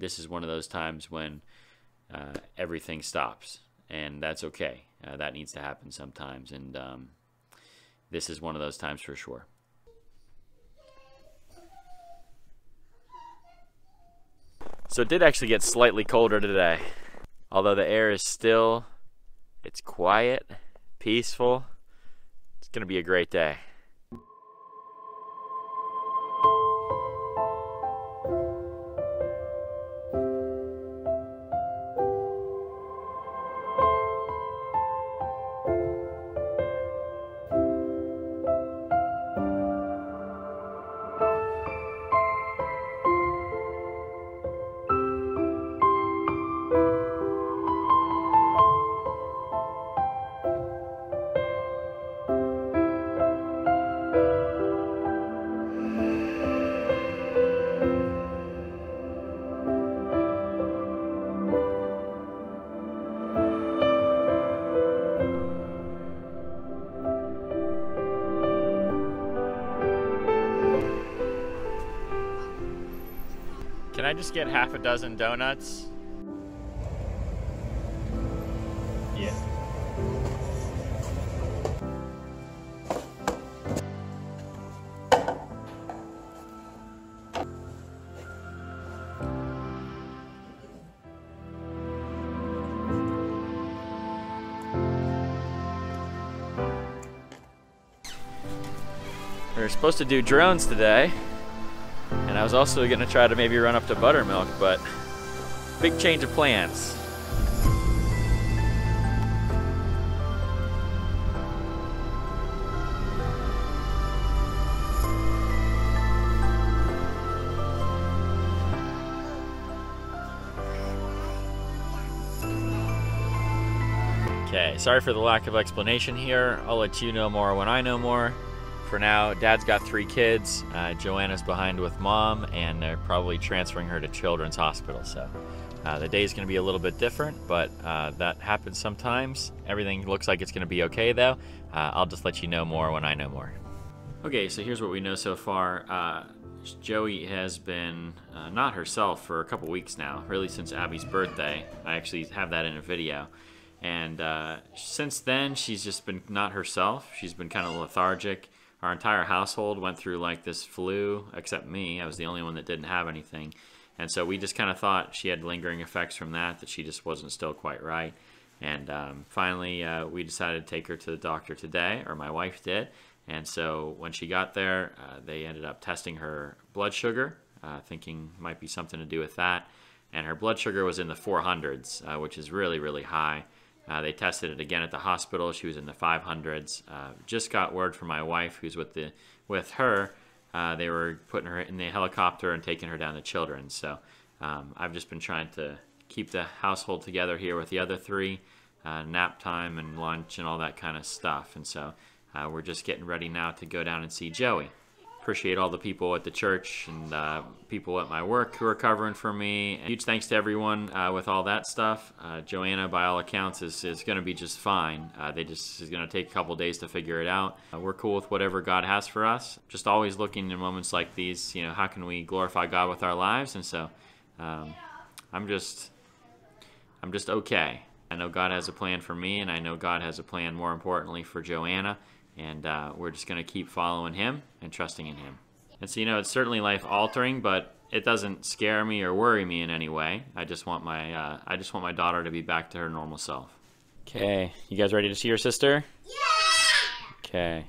this is one of those times when everything stops, and that's okay. That needs to happen sometimes, and this is one of those times for sure. So it did actually get slightly colder today, although the air is still, it's quiet, peaceful. It's gonna be a great day. Can I just get half a dozen donuts? Yeah. We were supposed to do drones today. And I was also going to try to maybe run up to Buttermilk, but big change of plans. Okay, sorry for the lack of explanation here. I'll let you know more when I know more. For now, Dad's got 3 kids. Joanna's behind with Mom, and they're probably transferring her to Children's Hospital. So the day's going to be a little bit different, but that happens sometimes. Everything looks like it's going to be okay, though. I'll just let you know more when I know more. Okay, so here's what we know so far. Joey has been not herself for a couple weeks now, really since Abby's birthday. I actually have that in a video. And since then, she's just been not herself. She's been kind of lethargic. Our entire household went through like this flu, except me. I was the only one that didn't have anything. And so we just kind of thought she had lingering effects from that she just wasn't still quite right. And finally, we decided to take her to the doctor today, or my wife did. And so when she got there, they ended up testing her blood sugar, thinking it might be something to do with that. And her blood sugar was in the 400s, which is really, really high. They tested it again at the hospital. She was in the 500s. Just got word from my wife, who's with her. They were putting her in the helicopter and taking her down to Children's. So I've just been trying to keep the household together here with the other 3, nap time and lunch and all that kind of stuff. And so we're just getting ready now to go down and see Joey. Appreciate all the people at the church and people at my work who are covering for me. And huge thanks to everyone with all that stuff. Joanna, by all accounts, is going to be just fine. It's going to take a couple days to figure it out. We're cool with whatever God has for us. Just always looking in moments like these, how can we glorify God with our lives? And so I'm just okay. I know God has a plan for me, and I know God has a plan, more importantly, for Joanna. And we're just going to keep following Him and trusting in Him. And so, it's certainly life-altering, but it doesn't scare me or worry me in any way. I just want my daughter to be back to her normal self. Okay, you guys ready to see your sister? Yeah! Okay.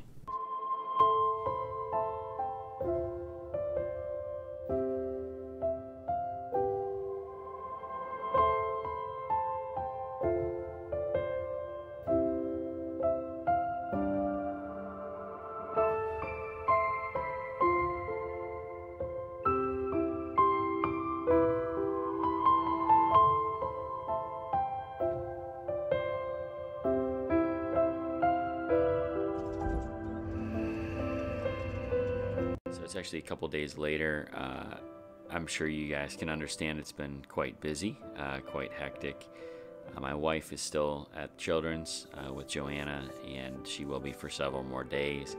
It's actually a couple days later. I'm sure you guys can understand it's been quite busy, quite hectic. My wife is still at Children's with Joanna, and she will be for several more days.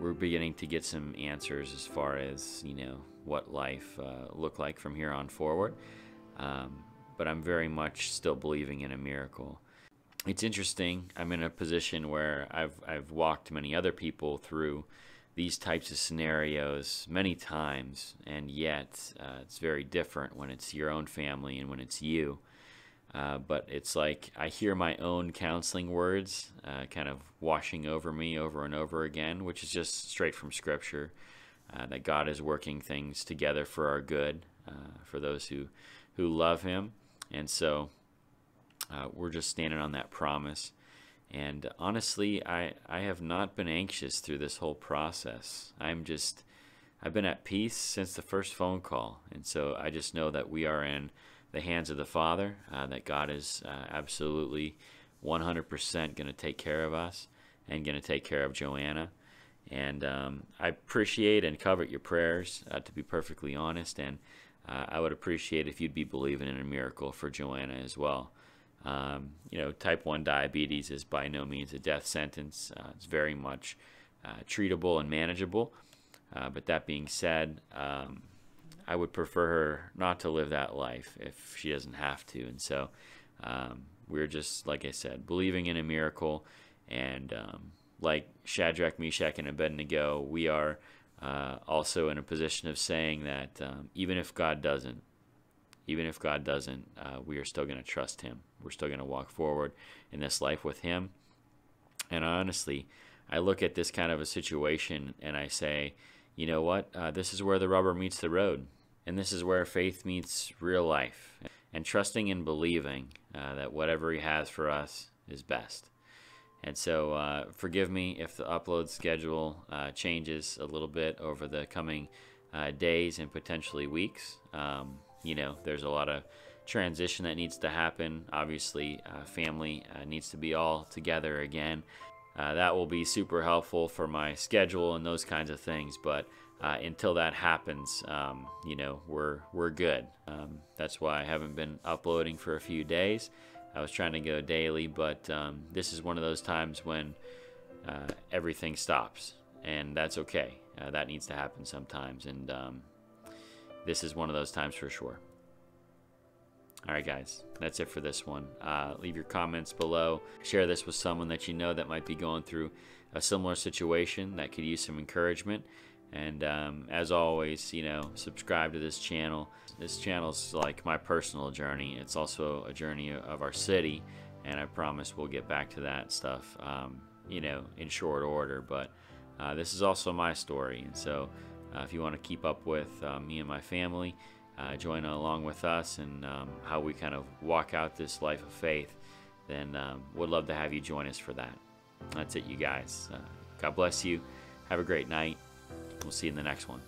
We're beginning to get some answers as far as, what life looked like from here on forward. But I'm very much still believing in a miracle. It's interesting. I'm in a position where I've walked many other people through these types of scenarios many times, and yet it's very different when it's your own family and when it's you. But it's like I hear my own counseling words kind of washing over me over and over again, which is just straight from Scripture, that God is working things together for our good, for those who love Him. And so we're just standing on that promise. And honestly, I have not been anxious through this whole process. I've been at peace since the first phone call. And so I just know that we are in the hands of the Father, that God is absolutely 100% going to take care of us and going to take care of Joanna. And I appreciate and covet your prayers, to be perfectly honest. And I would appreciate if you'd be believing in a miracle for Joanna as well. Type 1 diabetes is by no means a death sentence. It's very much treatable and manageable. But that being said, I would prefer her not to live that life if she doesn't have to. And so we're just, like I said, believing in a miracle. And like Shadrach, Meshach, and Abednego, we are also in a position of saying that even if God doesn't, we are still going to trust Him. We're still going to walk forward in this life with Him. And honestly, I look at this kind of a situation and I say, you know what? This is where the rubber meets the road. And this is where faith meets real life. And trusting and believing that whatever He has for us is best. And so forgive me if the upload schedule changes a little bit over the coming days and potentially weeks. There's a lot of transition that needs to happen. Obviously, family needs to be all together again. That will be super helpful for my schedule and those kinds of things. But until that happens, we're good. That's why I haven't been uploading for a few days. I was trying to go daily, but this is one of those times when everything stops, and that's okay. That needs to happen sometimes, and this is one of those times for sure. All right, guys, that's it for this one. Leave your comments below. Share this with someone that you know that might be going through a similar situation that could use some encouragement. And as always, subscribe to this channel. This channel's like my personal journey. It's also a journey of our city, and I promise we'll get back to that stuff, in short order. But this is also my story, and so if you want to keep up with me and my family, join along with us and how we kind of walk out this life of faith, then would love to have you join us for that. That's it, you guys. God bless you. Have a great night. We'll see you in the next one.